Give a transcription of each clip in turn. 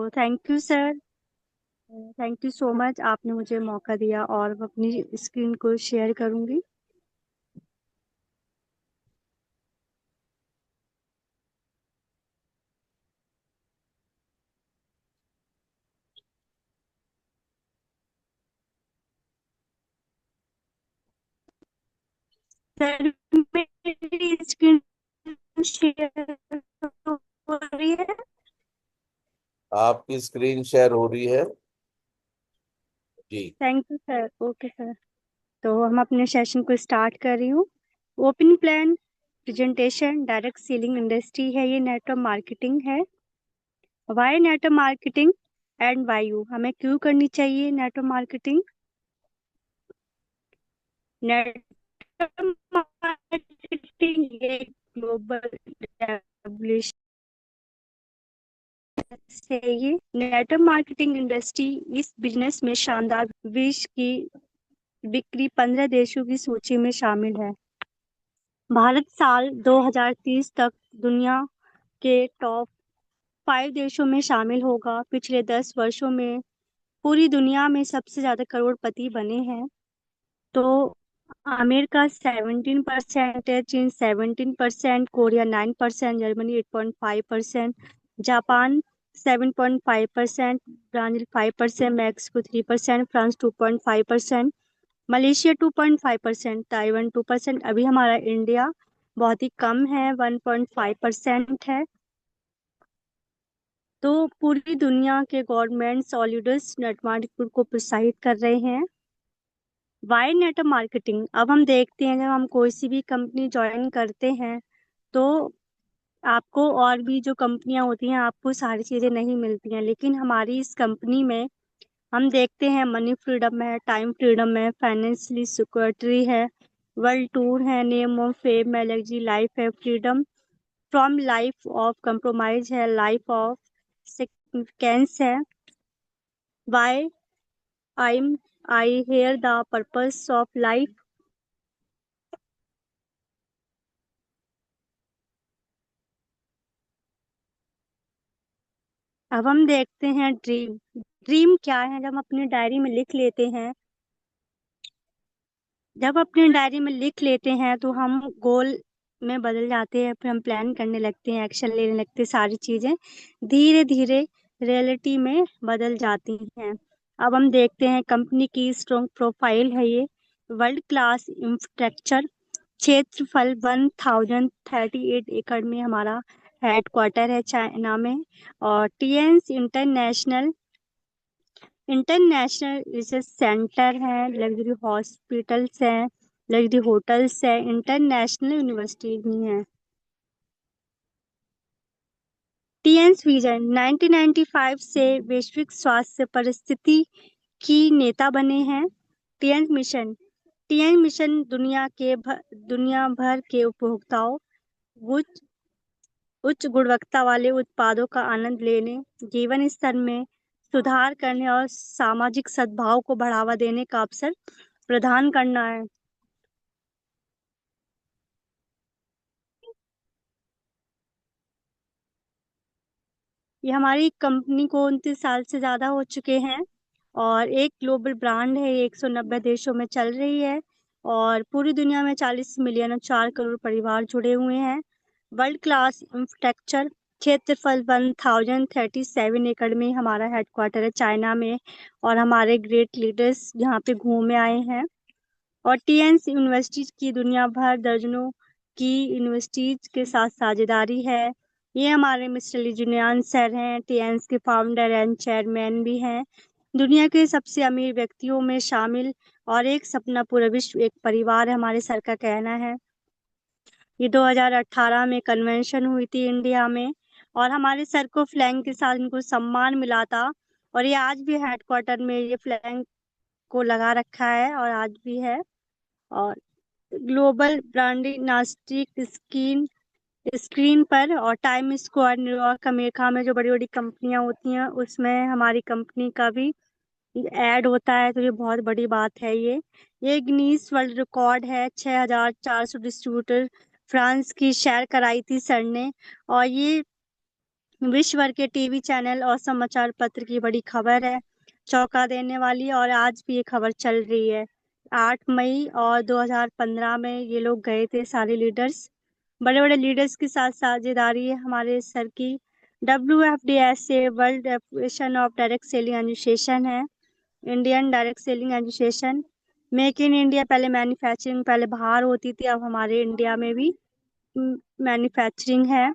तो thank you sir. Thank you so much, आपने मुझे मौका दिया और मैं अपनी स्क्रीन को शेयर करूंगी। सर मेरी स्क्रीन शेयर हो रही है। आपकी स्क्रीन शेयर हो रही है जी। Thank you sir. Okay sir. तो हम अपने सेशन को स्टार्ट कर रही हूँ। Open plan presentation direct selling industry है, ये नेटवर्क मार्केटिंग है। Why network marketing and why you, हमें क्यों करनी चाहिए नेटवर्क मार्केटिंग। नेटवर्क मार्केटिंग एक ग्लोबल एस्टेब्लिश है। ये नेटवर्क मार्केटिंग इंडस्ट्री इस बिजनेस में शानदार विश्व की बिक्री 15 देशों की सूची में शामिल है। भारत साल 2030 तक दुनिया के टॉप 5 देशों में शामिल होगा। पिछले 10 वर्षों में पूरी दुनिया में सबसे ज्यादा करोड़पति बने हैं। तो अमेरिका 17% है, चीन 17%, Korea 9%, Germany 8.5%, Japan 7.5%, Brazil 5%, Mexico 3%, France 2.5%, Malaysia 2.5%, Taiwan 2%। अभी हमारा इंडिया बहुत ही कम है, 1.5% है। तो पूरी दुनिया के गवर्नमेंट्स और लीडर्स नेटवर्क को प्रोत्साहित कर रहे हैं। वाई नेटवर्क मार्केटिंग, अब हम देखते हैं जब हम कोई सी भी कंपनी ज्वाइन करते हैं तो आपको और भी जो कंपनियां होती हैं आपको सारी चीजें नहीं मिलती हैं, लेकिन हमारी इस कंपनी में हम देखते हैं मनी फ्रीडम है, टाइम फ्रीडम है, फाइनेंशियली सिक्योरिटी है, वर्ल्ड टूर है, नेम ऑफ फेम है, लग्जरी लाइफ है, freedom from life of compromise है, लाइफ ऑफ सिग्निफिकेंस है। Why I I here the purpose of life. अब हम देखते हैं ड्रीम। ड्रीम क्या है, जब हम अपनी डायरी में लिख लेते हैं, जब अपनी डायरी में लिख लेते हैं तो हम गोल में बदल जाते हैं, फिर हम प्लान करने लगते हैं, एक्शन लेने लगते हैं, सारी चीजें धीरे धीरे रियलिटी में बदल जाती हैं। अब हम देखते हैं कंपनी की स्ट्रॉन्ग प्रोफाइल है ये। वर्ल्ड क्लास इंफ्रास्ट्रक्चर, क्षेत्रफल 1038 एकड़ में हमारा हेडक्वार्टर है चाइना में। और टीएंस इंटरनेशनल इंटरनेशनल रिसर्च सेंटर है, लग्जरी हॉस्पिटल्स हैं, लग्जरी होटल्स हैं, इंटरनेशनल यूनिवर्सिटीज भी हैं। टीएंस विजन 1995 से वैश्विक स्वास्थ्य परिस्थिति की नेता बने हैं। टीएंस मिशन, टीएंस मिशन दुनिया भर के उपभोक्ताओं उच्च उच्च गुणवत्ता वाले उत्पादों का आनंद लेने, जीवन स्तर में सुधार करने और सामाजिक सद्भाव को बढ़ावा देने का अवसर प्रदान करना है। ये हमारी कंपनी को 29 साल से ज्यादा हो चुके हैं और एक ग्लोबल ब्रांड है, ये 190 देशों में चल रही है और पूरी दुनिया में 40 मिलियन और 4 करोड़ परिवार जुड़े हुए हैं। वर्ल्ड क्लास इंफ्रास्ट्रक्चर, क्षेत्रफल 1037 एकड़ में हमारा हेडक्वार्टर है चाइना में और हमारे ग्रेट लीडर्स यहाँ पे घूमे आए हैं। और टीएंस यूनिवर्सिटीज की दुनिया भर दर्जनों की यूनिवर्सिटीज के साथ साझेदारी है। ये हमारे मिस्टर लीजुनियान सर हैं, टीएंस के फाउंडर एंड चेयरमैन भी हैं, दुनिया के सबसे अमीर व्यक्तियों में शामिल। और एक सपना पूरा विश्व एक परिवार है, हमारे सर का कहना है। ये 2018 में कन्वेंशन हुई थी इंडिया में और हमारे सर को फ्लैग के साथ इनको सम्मान मिला था और ये आज भी हेडक्वार्टर में ये फ्लैग को लगा रखा है और आज भी है। और global branding nastic screen screen पर और टाइम स्क्वायर न्यूयॉर्क अमेरिका में जो बड़ी बड़ी कंपनियां होती हैं उसमें हमारी कंपनी का भी ऐड होता है, तो ये बहुत बड़ी बात है। ये गिनीज वर्ल्ड रिकॉर्ड है, 6400 डिस्ट्रीब्यूटर फ्रांस की शेयर कराई थी सर ने। और ये विश्व भर के टीवी चैनल और समाचार पत्र की बड़ी खबर है, चौंका देने वाली। और आज भी ये खबर चल रही है। 8 मई और 2015 में ये लोग गए थे, सारे लीडर्स, बड़े बड़े लीडर्स के साथ साझेदारी है हमारे सर की। WFDS world association of direct selling association है, Indian direct selling association. Make in India, पहले मैन्युफैक्चरिंग पहले बाहर होती थी, अब हमारे इंडिया में भी मैन्युफैक्चरिंग है।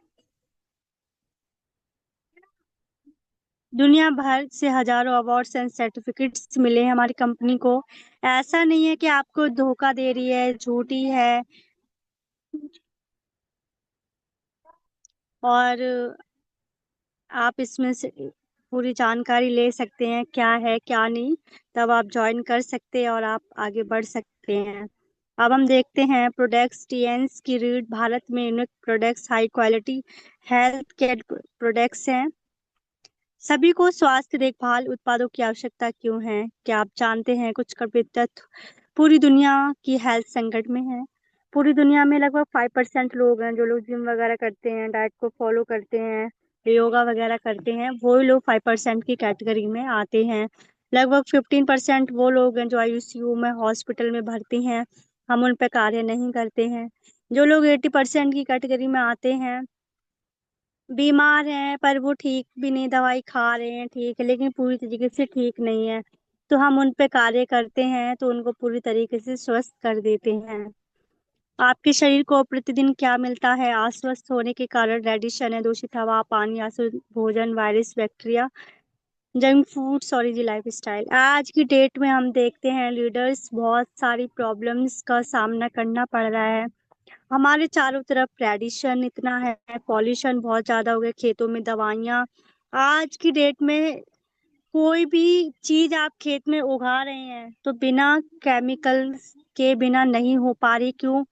दुनिया भर से हजारों अवार्ड्स एंड सर्टिफिकेट्स मिले हैं हमारी कंपनी को। ऐसा नहीं है कि आपको धोखा दे रही है, झूठी है। और आप इसमें से पूरी जानकारी ले सकते हैं क्या है क्या नहीं, तब आप ज्वाइन कर सकते हैं और आप आगे बढ़ सकते हैं। अब हम देखते हैं प्रोडक्ट्स टीएंस की रीड। भारत में unique products, high quality health care products हैं। सभी को स्वास्थ्य देखभाल उत्पादों की आवश्यकता क्यों है? क्या आप जानते हैं कुछ कल्पित तथ्य? पूरी दुनिया की हेल्थ संकट में है। पूरी दुनिया में लगभग 5% लोग हैं जो लोग जिम वगैरह करते हैं, डाइट को फॉलो करते हैं, योगा वगैरह करते हैं, वो लोग 5% की कैटेगरी में आते हैं। लगभग 15% वो लोग हैं जो ICU में, हॉस्पिटल में भर्ती हैं, हम उन पर कार्य नहीं करते हैं। जो लोग 80% की कैटेगरी में आते हैं, बीमार हैं पर वो ठीक भी नहीं, दवाई खा रहे हैं ठीक है लेकिन पूरी तरीके से ठीक नहीं है, तो हम उन पे कार्य करते हैं तो उनको पूरी तरीके से स्वस्थ कर देते हैं। आपके शरीर को प्रतिदिन क्या मिलता है? अस्वस्थ होने के कारण रेडिएशन है, दूषित हवा, पानी, अशुद्ध भोजन, वायरस, बैक्टीरिया, जंक फूड्स और इजी लाइफ स्टाइल। आज की डेट में हम देखते हैं लीडर्स बहुत सारी प्रॉब्लम्स का सामना करना पड़ रहा है। हमारे चारों तरफ रेडिएशन इतना है, पॉल्यूशन बहुत ज्यादा हो गया, खेतों में दवाइयाँ। आज की डेट में कोई भी चीज आप खेत में उगा रहे हैं तो बिना केमिकल्स के बिना नहीं हो पा रही। क्यों?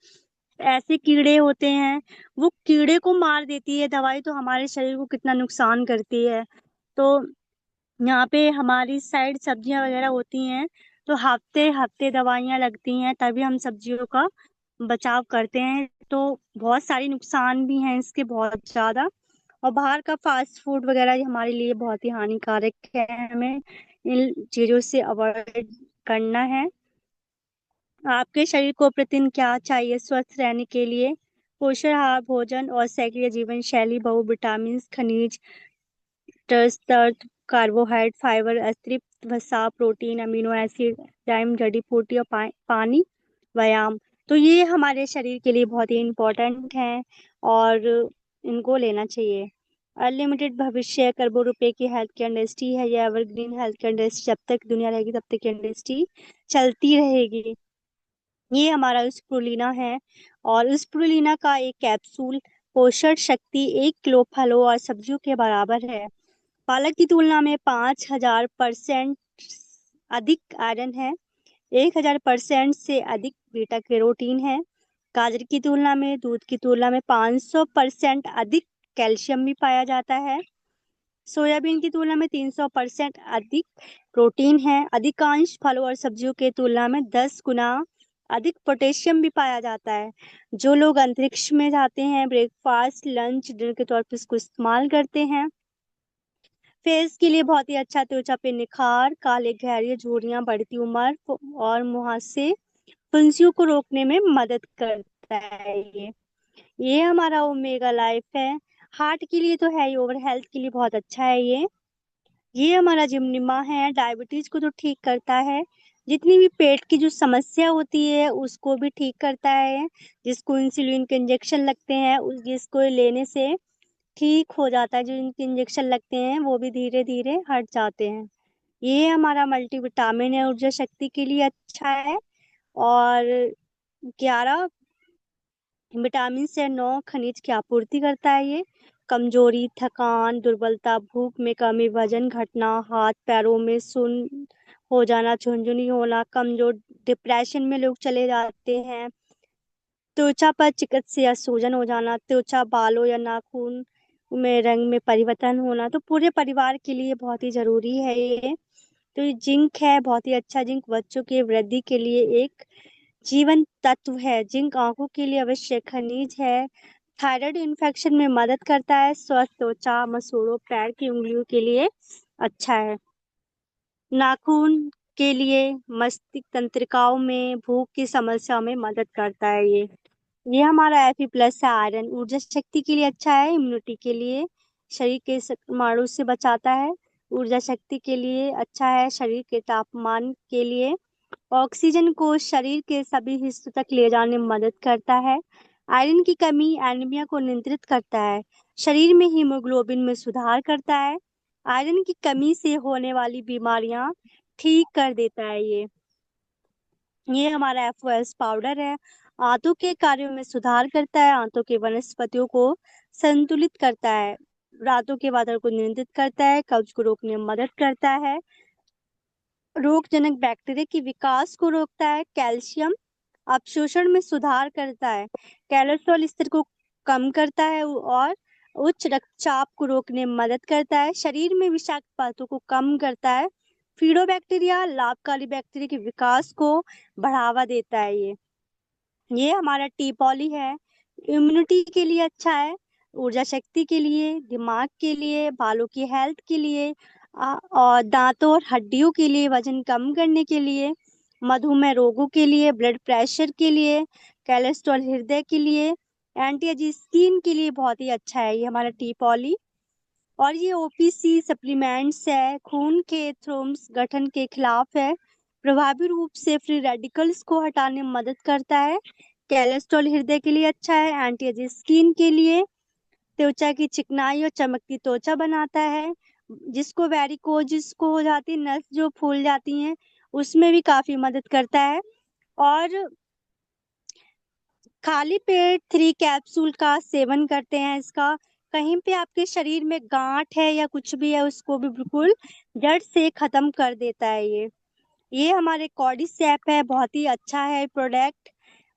ऐसे कीड़े होते हैं, वो कीड़े को मार देती है दवाई, तो हमारे शरीर को कितना नुकसान करती है। तो यहाँ पे हमारी साइड सब्जियां वगैरह होती हैं तो हफ्ते हफ्ते दवाइयाँ लगती हैं, तभी हम सब्जियों का बचाव करते हैं। तो बहुत सारी नुकसान भी हैं इसके, बहुत ज्यादा। और बाहर का फास्ट फूड वगैरह ये हमारे लिए बहुत ही हानिकारक है, हमें इन चीजों से अवॉइड करना है। आपके शरीर को प्रतिदिन क्या चाहिए स्वस्थ रहने के लिए? पोषण आहार, भोजन और सक्रिय जीवन शैली, बहु विटामिन, खनिज, तर्क, कार्बोहाइड्रेट, फाइबर, अतिरिक्त वसा, प्रोटीन, अमीनो एसिड, एंजाइम, जड़ी बूटी और पानी, व्यायाम। तो ये हमारे शरीर के लिए बहुत ही इम्पोर्टेंट है और इनको लेना चाहिए। अनलिमिटेड भविष्य, करोड़ों रुपए की हेल्थ केयर इंडस्ट्री है, ये एवरग्रीन हेल्थ केयर इंडस्ट्री, जब तक दुनिया रहेगी तब तक ये इंडस्ट्री चलती रहेगी। ये हमारा स्प्रुलिना है, और स्प्रुलिना का एक कैप्सूल पोषण शक्ति 1 किलो फलों और सब्जियों के बराबर है। पालक की तुलना में 5000% अधिक आयरन है, 1000% से अधिक बीटा कैरोटीन है। गाजर की तुलना में, दूध की तुलना में 500% अधिक कैल्शियम भी पाया जाता है। सोयाबीन की तुलना में 300% अधिक प्रोटीन है। अधिकांश फलों और सब्जियों के तुलना में 10 गुना अधिक पोटेशियम भी पाया जाता है। जो लोग अंतरिक्ष में जाते हैं, ब्रेकफास्ट, लंच, डिनर के तौर पर इसको इस्तेमाल करते हैं। फेस के लिए बहुत ही अच्छा, त्वचा पे निखार, काले घेरे, झुर्रियां, बढ़ती उम्र और मुहासे, फुंसियों को रोकने में मदद करता है ये हमारा ओमेगा लाइफ है। हार्ट के लिए तो है ही, ओवर हेल्थ के लिए बहुत अच्छा है ये हमारा जिमनिमा है, डायबिटीज को तो ठीक करता है। जितनी भी पेट की जो समस्या होती है उसको भी ठीक करता है। जिसको इंसुलिन के इंजेक्शन लगते हैं, उस जिसको लेने से ठीक हो जाता है, जो इनके इंजेक्शन लगते हैं वो भी धीरे धीरे हट जाते हैं। ये हमारा मल्टीविटामिन है, ऊर्जा शक्ति के लिए अच्छा है। और 11 विटामिन से 9 खनिज की आपूर्ति करता है ये। कमजोरी, थकान, दुर्बलता, भूख में कमी, वजन घटना, हाथ पैरों में सुन्न हो जाना, झुनझुनी होना, कमजोर, डिप्रेशन में लोग चले जाते हैं। त्वचा पर चिकित्सा या सूजन हो जाना, त्वचा, बालों या नाखून में रंग में परिवर्तन होना, तो पूरे परिवार के लिए बहुत ही जरूरी है ये। तो ये जिंक है, बहुत ही अच्छा जिंक बच्चों की वृद्धि के लिए एक जीवन तत्व है। जिंक आंखों के लिए आवश्यक खनिज है। थायराइड इन्फेक्शन में मदद करता है। स्वस्थ त्वचा मसूड़ों पैर की उंगलियों के लिए अच्छा है। नाखून के लिए मस्तिष्क तंत्रिकाओं में भूख की समस्या में मदद करता है ये हमारा Fe+ है। आयरन ऊर्जा शक्ति के लिए अच्छा है। इम्यूनिटी के लिए शरीर के मारू से बचाता है। ऊर्जा शक्ति के लिए अच्छा है। शरीर के तापमान के लिए ऑक्सीजन को शरीर के सभी हिस्सों तक ले जाने में मदद करता है। आयरन की कमी एनीमिया को नियंत्रित करता है। शरीर में हीमोग्लोबिन में सुधार करता है। आयरन की कमी से होने वाली बीमारियां ठीक कर देता है ये हमारा FOS पाउडर है। आंतों के कार्यों में सुधार करता है। आंतों के वनस्पतियों को संतुलित करता है। रातों के वादर को नियंत्रित करता है। कब्ज को रोकने में मदद करता है। रोगजनक बैक्टीरिया के विकास को रोकता है। कैल्शियम अपशोषण में सुधार करता है। कोलेस्ट्रॉल स्तर को कम करता है और उच्च रक्तचाप को रोकने में मदद करता है। शरीर में विषाक्त पदार्थों को कम करता है। फिडोबैक्टीरिया लाभकारी बैक्टीरिया के विकास को बढ़ावा देता है ये हमारा टी पॉली है। इम्यूनिटी के लिए अच्छा है। ऊर्जा शक्ति के लिए, दिमाग के लिए, बालों की हेल्थ के लिए, और दांतों और हड्डियों के लिए, वजन कम करने के लिए, मधुमेह रोगों के लिए, ब्लड प्रेशर के लिए, कोलेस्ट्रॉल हृदय के लिए, एंटी एजिंग स्किन के लिए बहुत ही अच्छा है ये हमारा टी पॉली। और ये OPC सप्लीमेंट्स है। खून के थ्रोम्स गठन के खिलाफ है। प्रभावी रूप से फ्री रेडिकल्स को हटाने में मदद करता है। कोलेस्ट्रॉल हृदय के लिए अच्छा है। एंटी एजिंग स्किन के लिए त्वचा की चिकनाई और चमकती त्वचा बनाता है। जिसको वेरिकोजिस को हो जाती है, नस जो फूल जाती हैं, उसमें भी काफी मदद करता है। और खाली पेट 3 कैप्सूल का सेवन करते हैं इसका। कहीं पे आपके शरीर में गांठ है या कुछ भी है, उसको भी बिल्कुल जड़ से खत्म कर देता है ये हमारे कॉर्डिसेप है। बहुत ही अच्छा है प्रोडक्ट।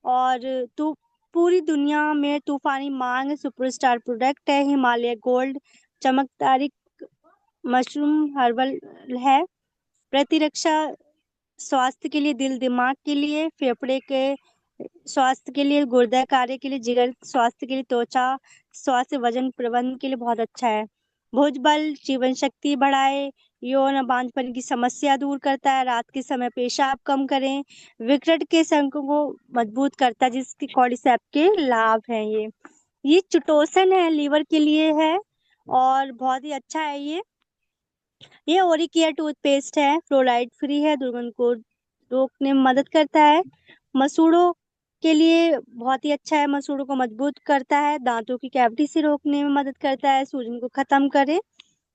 और तो पूरी दुनिया में तूफानी मांग सुपरस्टार प्रोडक्ट है। हिमालय गोल्ड चमकदारी मशरूम हर्बल है। प्रतिरक्षा स्वास्थ्य के लिए, दिल दिमाग के लिए, फेफड़े के स्वास्थ्य के लिए, गुर्दा कार्य के लिए, जिगर स्वास्थ्य के लिए, त्वचा स्वास्थ्य, वजन प्रबंधन के लिए बहुत अच्छा है। भुजबल जीवन शक्ति बढ़ाए। यौन बांझपन की समस्या दूर करता है। रात के समय पेशाब कम करें। विकृत के संकों को मजबूत करता है, जिसके कॉर्डिसेप के लाभ हैं ये चिटोसन है, लीवर के लिए है और बहुत ही अच्छा है ये ओरिकेयर टूथपेस्ट है। फ्लोराइड फ्री है। दुर्गंध को रोकने में मदद करता है। मसूड़ों के लिए बहुत ही अच्छा है। मसूड़ों को मजबूत करता है। दांतों की कैविटी से रोकने में मदद करता है। सूजन को खत्म करे।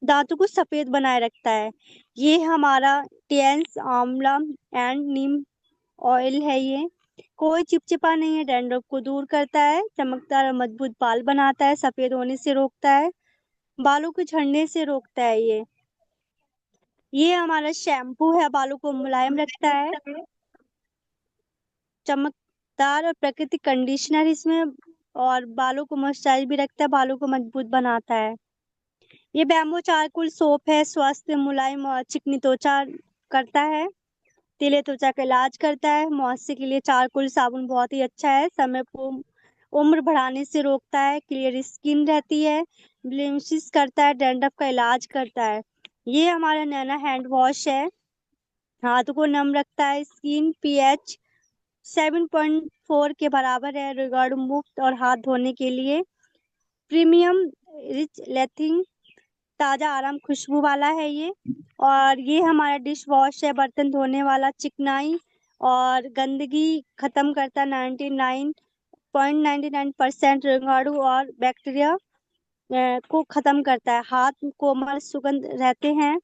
दांतों को सफेद बनाए रखता है। ये हमारा टेंस आंवला एंड नीम ऑयल है कोई चिपचिपा नहीं है। डैंड्रफ को दूर करता है। चमकदार और मजबूत बाल बनाता है। सफेद होने से रोकता है। बालों के झड़ने से रोकता है ये हमारा शैम्पू है। बालों को मुलायम रखता है। चमकदार और प्राकृतिक कंडीशनर इसमें, और बालों को मॉइस्चराइज भी रखता है। बालों को मजबूत बनाता है। ये बैम्बू चारकोल सोप है। स्वास्थ्य मुलायम और चिकनी त्वचा करता है। तेले त्वचा का इलाज करता है। मुआवजे के लिए चारकोल साबुन बहुत ही अच्छा है। समय पर उम्र बढ़ाने से रोकता है। क्लियर स्किन रहती है। ब्लीचिंग करता है। डैंड्रफ का इलाज करता है। ये हमारा नैना हैंड वॉश है। हाथ को नम रखता है। स्किन pH 7.4 के बराबर है। रिगार्ड मुक्त और हाथ धोने के लिए प्रीमियम रिच लेथिंग ताजा आराम खुशबू वाला है और ये हमारा डिश वॉश है। बर्तन धोने वाला, चिकनाई और गंदगी खत्म करता। 99.99% रोगाणु और बैक्टीरिया को खत्म करता है। हाथ कोमल सुगंध रहते हैं।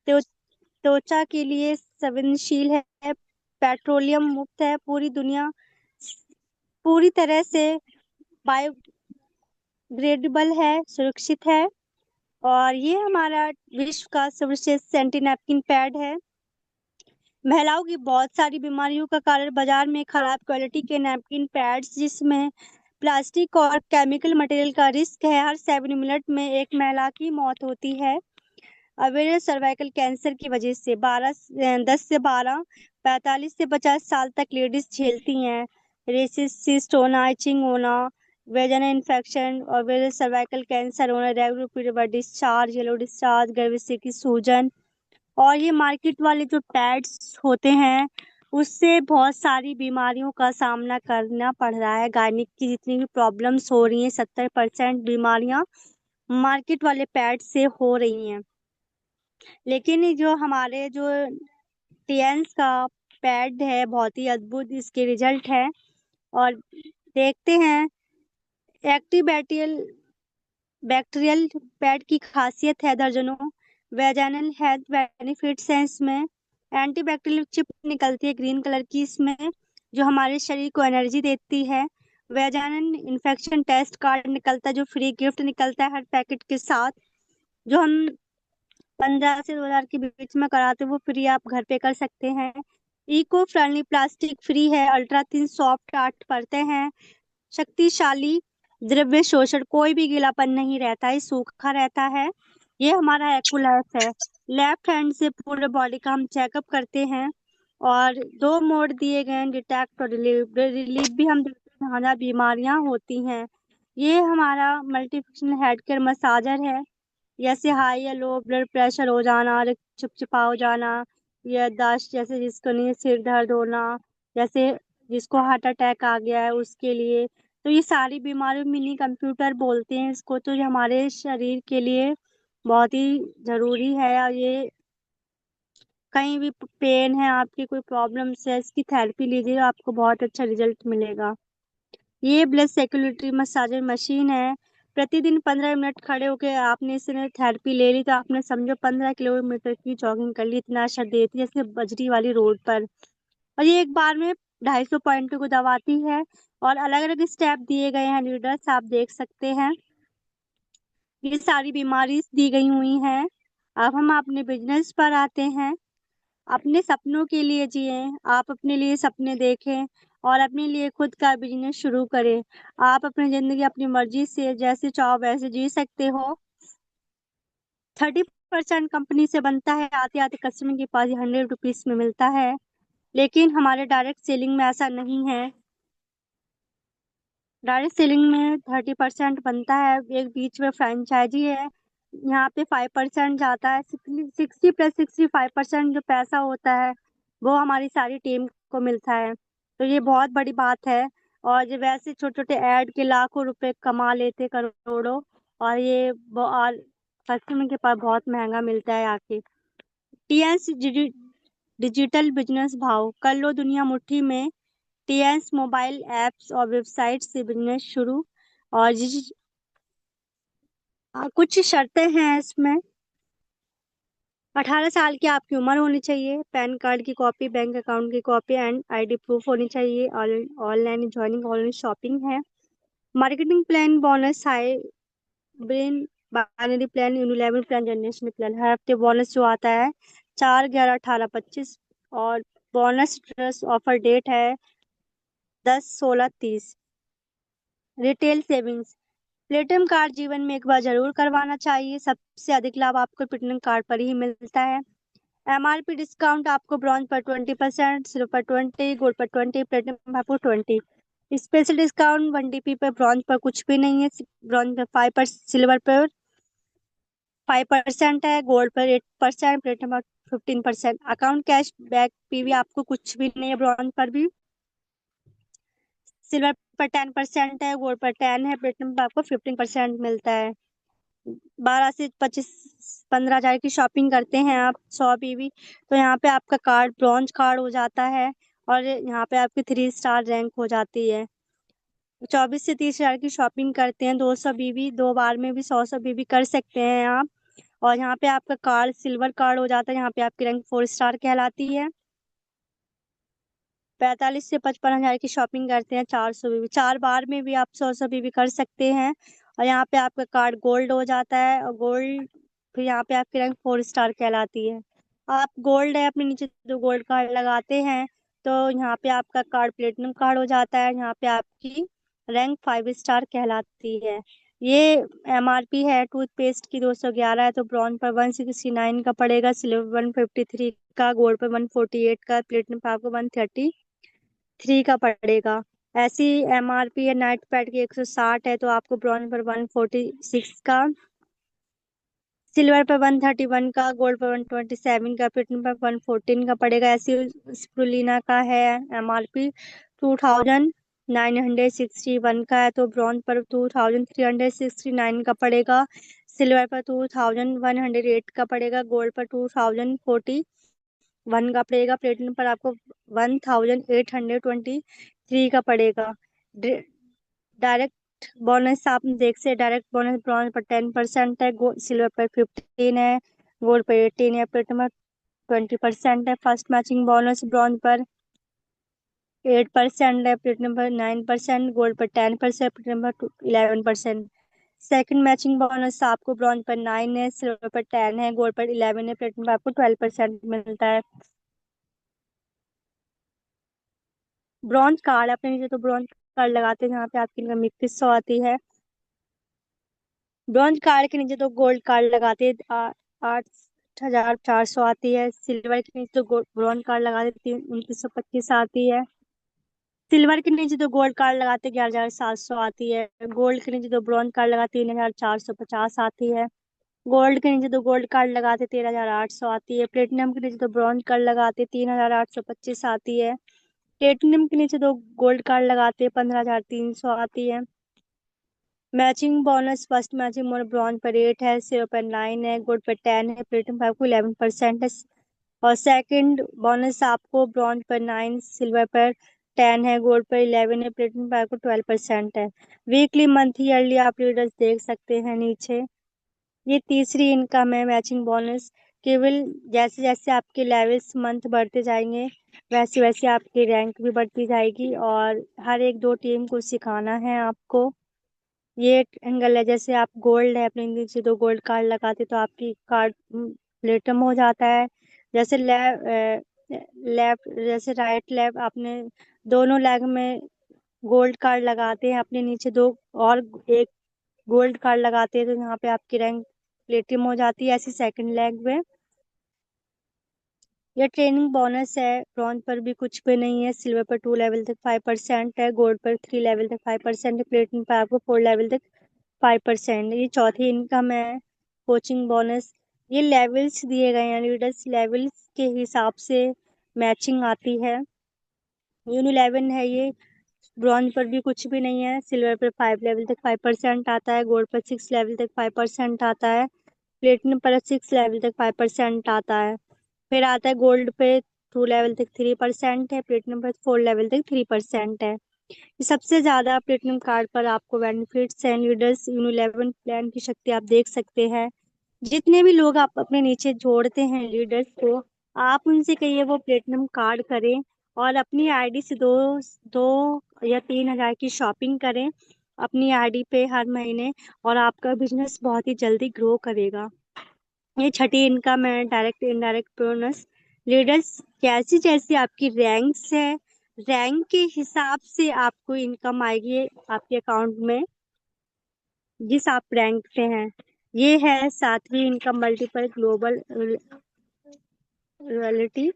तो त्वचा के लिए संवेदनशील है। पेट्रोलियम मुक्त है। पूरी दुनिया पूरी तरह से बायोडिग्रेडेबल है, सुरक्षित है। और ये हमारा विश्व का सर्वश्रेष्ठ सेंटी नैपकिन पैड है। महिलाओं की बहुत सारी बीमारियों का कारण बाजार में खराब क्वालिटी के नैपकिन पैड्स, जिसमें प्लास्टिक और केमिकल मटेरियल का रिस्क है। हर 7 मिनट में एक महिला की मौत होती है अवेयर सर्वाइकल कैंसर की वजह से। 10 से 12 45 से 50 साल तक लेडीज झेलती हैं रेसिस, सिस्ट होना, इचिंग होना, वेजाइनल इन्फेक्शन और वेजल सर्वाइकल कैंसर होना, regular period discharge, yellow discharge, गर्भाशय की सूजन। और ये मार्केट वाले जो पैड्स होते हैं उससे बहुत सारी बीमारियों का सामना करना पड़ रहा है। गायनिक की जितनी भी प्रॉब्लम्स हो रही हैं, 70% बीमारियां मार्केट वाले पैड से हो रही हैं। लेकिन ये जो हमारे जो टीएंस का पैड है, बहुत ही अद्भुत इसके रिजल्ट है। और देखते हैं, एक्टिव बैक्टीरियल पैड की खासियत है दर्जनों वेजाइनल हेल्थ बेनिफिट्स हैं इसमें। एंटीबैक्टीरियल चिप निकलती है ग्रीन कलर की इसमें, जो हमारे शरीर को एनर्जी देती है। वेजाइनल इन्फेक्शन टेस्ट कार्ड निकलता है, जो फ्री गिफ्ट निकलता है हर पैकेट के साथ, जो हम 15 से 2000 के बीच में कराते हैं, वो फ्री आप घर पे कर सकते हैं। इको फ्रेंडली, प्लास्टिक फ्री है, अल्ट्रा थिन सॉफ्ट आर्ट परतें हैं, शक्तिशाली द्रव्य शोषण, कोई भी गीलापन नहीं रहता है, सूखा रहता है। ये हमारा एक्वालाइफ है। लेफ्ट हैंड से पूरे बॉडी का हम चेकअप करते हैं। और दो मोड दिए गए हैं, डिटेक्ट और रिलीव। रिलीफ भी हम देते हैं जहाँ जहाँ बीमारियां होती हैं। ये हमारा मल्टीफंक्शनल हेड केयर मसाजर है। जैसे हाई या लो ब्लड प्रेशर हो जाना, चिपचिपा हो जाना, या दस्त, जैसे जिसको नहीं सिर दर्द होना, जैसे जिसको हार्ट अटैक आ गया है उसके लिए। तो ये सारी बीमारी मिनी कंप्यूटर बोलते हैं इसको, तो ये हमारे शरीर के लिए बहुत ही जरूरी है। और ये कहीं भी पेन है, आपकी कोई प्रॉब्लम्स है, इसकी थेरेपी लीजिए, आपको बहुत अच्छा रिजल्ट मिलेगा। ये ब्लड सर्कुलेटरी मसाजर मशीन है। प्रतिदिन 15 मिनट खड़े होके आपने इसने थेरेपी ले ली तो आपने समझो 15 किलोमीटर की जॉगिंग कर ली, इतना असर देती है जैसे बजरी वाली रोड पर। और ये एक बार में 250 पॉइंटों को दबाती है। और अलग अलग स्टेप दिए गए हैं लीडर्स, आप देख सकते हैं। ये सारी बीमारी दी गई हुई हैं। अब हम अपने बिजनेस पर आते हैं। अपने सपनों के लिए जिए, आप अपने लिए सपने देखें और अपने लिए खुद का बिजनेस शुरू करें। आप अपनी जिंदगी अपनी मर्जी से जैसे चाहो वैसे जी सकते हो। 30% कंपनी से बनता है, आते आते कस्टमर के पास 100 रुपीज में मिलता है। लेकिन हमारे डायरेक्ट सेलिंग में ऐसा नहीं है। डायरेक्ट सेलिंग में 30% बनता है, एक बीच में फ्रेंचाइजी है, यहाँ पे 5% जाता है। 60 + 65% जो पैसा होता है वो हमारी सारी टीम को मिलता है, तो ये बहुत बड़ी बात है। और जो वैसे छोटे छोटे ऐड के लाखों रुपए कमा लेते, करोड़ों, और ये और कस्टमर के पास बहुत महंगा मिलता है आके। टीएस डिजिटल बिजनेस भाव कर लो दुनिया मुट्ठी में। टीएस मोबाइल ऐप्स और वेबसाइट से बिजनेस शुरू। और कुछ शर्तें हैं इसमें। 18 साल की आपकी उम्र होनी चाहिए, पैन कार्ड की कॉपी, बैंक अकाउंट की कॉपी एंड आईडी प्रूफ होनी चाहिए। ऑनलाइन ज्वाइनिंग, ऑनलाइन शॉपिंग है। Marketing plan, bonus, high brain, binary plan, unilevel plan, generation plan. हर हफ्ते बोनस जो आता है 4, 11, 18, 25। और बोनस ड्रेस ऑफर डेट है 10, 16, 30। रिटेल सेविंग्स, प्लेटिनम कार्ड जीवन में एक बार जरूर करवाना चाहिए। सबसे अधिक लाभ आपको प्लेटिनम कार्ड पर ही मिलता है। एमआरपी डिस्काउंट आपको ब्रॉन्ज पर 20%, सिल्वर पर 20, गोल्ड पर 20, प्लेटिनम पर 20। स्पेशल डिस्काउंट 1 DP पर, ब्रॉन्ज पर कुछ भी नहीं है। ब्रॉन्ज पर 5%, सिल्वर पर 5% है, गोल्ड पर 8%, प्लेटिनम पर 15%। अकाउंट कैश बैक पीवी आपको कुछ भी नहीं है ब्रॉन्ज पर भी। सिल्वर पर 10% है, गोल्ड पर 10 है, प्लेटिनम पर आपको 15% मिलता है। 12 से 25, 15 हजार की शॉपिंग करते हैं आप 100 PV, तो यहाँ पे आपका कार्ड ब्रॉन्ज कार्ड हो जाता है। और यहाँ पे आपकी 3 स्टार रैंक हो जाती है। 24 से 30 हजार की शॉपिंग करते हैं 200 BB, 2 बार में भी 100 100 BB कर सकते हैं आप। और यहाँ पे आपका कार्ड सिल्वर कार्ड हो जाता है, यहाँ पे आपकी रैंक 4 स्टार कहलाती है। 45 से 55 हजार की शॉपिंग करते हैं 400 BB, 4 बार में भी आप 100 100 BB कर सकते हैं। और यहाँ पे आपका कार्ड गोल्ड हो जाता है, और गोल्ड फिर यहाँ पे आपकी रैंक 4 स्टार कहलाती है। आप गोल्ड है अपने नीचे जो गोल्ड कार्ड लगाते हैं, तो यहाँ पे आपका कार्ड प्लेटिनम कार्ड हो जाता है, यहाँ पे आपकी रैंक 5 स्टार कहलाती है। ये एमआरपी है टूथपेस्ट की 211 है, तो ब्रॉन्ज पर 169 का पड़ेगा, सिल्वर 153 का, गोल्ड पर 148 का, प्लेटिनम पर आपको 133 का पड़ेगा। ऐसी एमआरपी है नाइट पैड की 160 है, तो आपको ब्रॉन्ज पर 146 का, सिल्वर पर 131 का, गोल्ड पर 127 का, प्लेटिनम पर 114 का पड़ेगा। ऐसी स्प्रुलिना का है एमआरपी 2961 का है, तो ब्रॉन्ज पर 2369 का पड़ेगा, सिल्वर पर 2108 का पड़ेगा, गोल्ड पर 2041 का पड़ेगा, प्लेटिनम पर आपको 1823 का पड़ेगा। डायरेक्ट बोनस आप देख से डायरेक्ट बोनस ब्रॉन्ज पर 10% है, सिल्वर पर 15 है, गोल्ड पर 18 है, प्लेटिनम पर 20% है। फर्स्ट मैचिंग बोनस ब्रॉन्ज पर 8% है, प्लेटिनम पर 9%, गोल्ड पर 10%, प्लेटिनम पर 11%। सेकंड मैचिंग बोनस आपको ब्रॉन्ज पर 9 है, सिल्वर पर 10 है, गोल्ड पर 11 है, प्लेटिनम पर आपको 12% मिलता है। ब्रॉन्ज कार्ड अपने नीचे तो ब्रॉन्ज कार्ड लगाते हैं, जहाँ पे आपकी इनकम 2100 आती है। ब्रॉन्ज कार्ड के नीचे तो गोल्ड कार्ड लगाते हैं, 8400 आती है। सिल्वर के नीचे तो ब्रॉन्ज कार्ड लगाते 2925 आती है। सिल्वर के नीचे तो गोल्ड कार्ड लगाते 11700 आती है। गोल्ड के नीचे तो ब्रॉन्ज कार्ड लगाते 3450 आती है। गोल्ड के नीचे तो गोल्ड कार्ड लगाते 13800 आती है। प्लेटिनम के नीचे तो ब्रॉन्ज कार्ड लगाते 3825 आती है। प्लेटिनम के नीचे तो गोल्ड कार्ड लगाते 15300 आती है। Matching bonus first matching bonus bronze पर 8 है, सिल्वर पर 9 है, गोल्ड पर 10 है, प्लेटिनम पर आपको 11% है। और सेकंड बोनस आपको ब्रॉन्ज पर 9, सिल्वर पर 10 है, गोल्ड पर 11 है, प्लेटिनम पर आपको 12% है। वीकली मंथली ईयरली आप रीडर्स देख सकते हैं नीचे। ये तीसरी इनकम है मैचिंग बोनस। केवल जैसे जैसे आपके लेवल्स मंथ बढ़ते जाएंगे, वैसे वैसे आपकी रैंक भी बढ़ती जाएगी, और हर एक दो टीम को सिखाना है आपको। ये एक एंगल है, जैसे आप गोल्ड है अपने नीचे तो गोल्ड कार्ड लगाते तो आपकी कार्ड प्लेटम हो जाता है। जैसे लेफ्ट जैसे राइट लेफ्ट आपने दोनों लेग में गोल्ड कार्ड लगाते हैं, अपने नीचे दो और एक गोल्ड कार्ड लगाते हैं, तो यहाँ पे आपकी रैंक प्लेटिनम हो जाती है। ऐसी सेकंड लेग में ये ट्रेनिंग बोनस है। ब्रॉन्ज पर भी कुछ भी नहीं है, सिल्वर पर 2 लेवल तक 5% है, गोल्ड पर 3 लेवल तक 5% है, प्लेटिनम पर आपको 4 लेवल तक 5%। ये चौथी इनकम है कोचिंग बोनस। ये लेवल्स दिए गए हैं, लीडर्स लेवल्स के हिसाब से मैचिंग आती है। यून 11 है ये। ब्रॉन्ज पर भी कुछ भी नहीं है, सिल्वर पर 5 लेवल तक 5% आता है, गोल्ड पर 6 लेवल तक 5% आता है, प्लेटिनम पर 6 लेवल तक 5% आता है। फिर आता है गोल्ड पे 2 लेवल तक 3% है, प्लेटिनम पर 4 लेवल तक 3% है। ये सबसे ज्यादा प्लेटिनम कार्ड पर आपको बेनिफिट्स हैं। लीडर्स यून 11 प्लान की शक्ति आप देख सकते हैं। जितने भी लोग आप अपने नीचे जोड़ते हैं लीडर्स को, आप उनसे कहिए वो प्लेटिनम कार्ड करें, और अपनी आईडी से 2 या 3 हजार की शॉपिंग करें अपनी आईडी पे हर महीने, और आपका बिजनेस बहुत ही जल्दी ग्रो करेगा। ये छठी इनकम है डायरेक्ट इनडायरेक्ट बोनस। लीडर्स जैसी जैसी आपकी रैंक्स है, रैंक के हिसाब से आपको इनकम आएगी आपके अकाउंट में, जिस आप रैंक पे हैं। ये है सातवीं income multiple global royalty.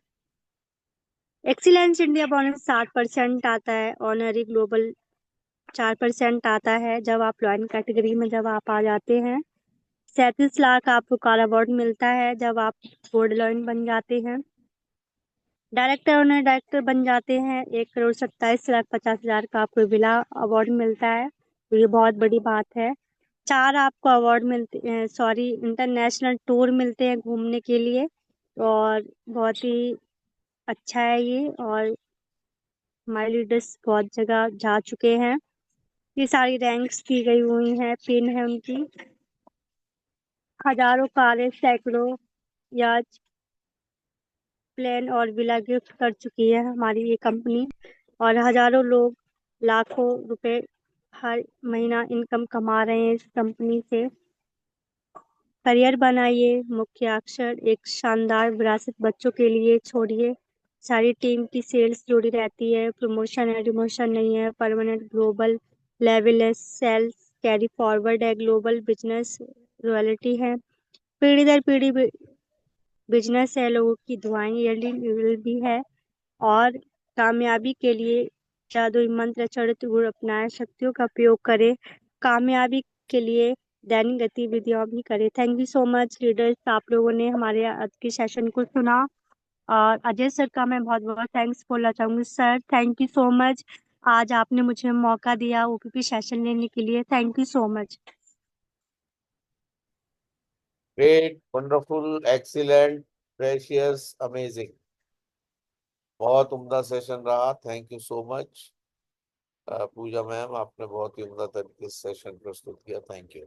Excellence India bonus 60% आता है, ऑनरी ग्लोबल 4% आता है। जब आप लॉइन कैटेगरी में जब आप आ जाते हैं, 37 लाख आपको कार अवार्ड मिलता है जब आप गोल्ड लॉइन बन जाते हैं। डायरेक्टर और डायरेक्टर बन जाते हैं, 1,27,50,000 का आपको विला अवार्ड मिलता है, तो ये बहुत बड़ी बात है। 4 आपको अवार्ड मिलते हैं, सॉरी इंटरनेशनल टूर मिलते हैं घूमने के लिए, और बहुत ही अच्छा है ये। और हमारे लीडर्स बहुत जगह जा चुके हैं। ये सारी रैंक्स दी गई हुई हैं, पिन है उनकी। हजारों कारें, सैकड़ों याच, प्लेन और विला गिफ्ट कर चुकी है हमारी ये कंपनी, और हजारों लोग लाखों रुपए हर महीना इनकम कमा रहे हैं इस कंपनी से। करियर बनाइए, मुख्य अक्षर एक शानदार विरासत बच्चों के लिए छोड़िए। सारी टीम की सेल्स जुड़ी रहती है, प्रमोशन है, डिमोशन नहीं है, परमानेंट ग्लोबल लेवल है, सेल्स कैरी फॉरवर्ड है, ग्लोबल बिजनेस रॉयल्टी है, पीढ़ी दर पीढ़ी बिजनेस है, लोगों की दुआएं ईयरली भी है, और कामयाबी के लिए जादुई मंत्र चरित्र गुण अपनाए, शक्तियों का प्रयोग करें, कामयाबी के लिए दैनिक गतिविधियां भी करें। Thank you so much leaders, आप लोगों ने हमारे आज के सेशन को सुना। और अजय सर का मैं बहुत बहुत थैंक्स बोलना चाहूंगी। Sir thank you so much, आज आपने मुझे मौका दिया ओपीपी सेशन लेने के लिए। Thank you so much. Great, wonderful, excellent, precious, amazing. बहुत उम्दा सेशन रहा। Thank you so much. Pooja ma'am, आपने बहुत ही उम्दा तरीके से सेशन प्रस्तुत किया। Thank you.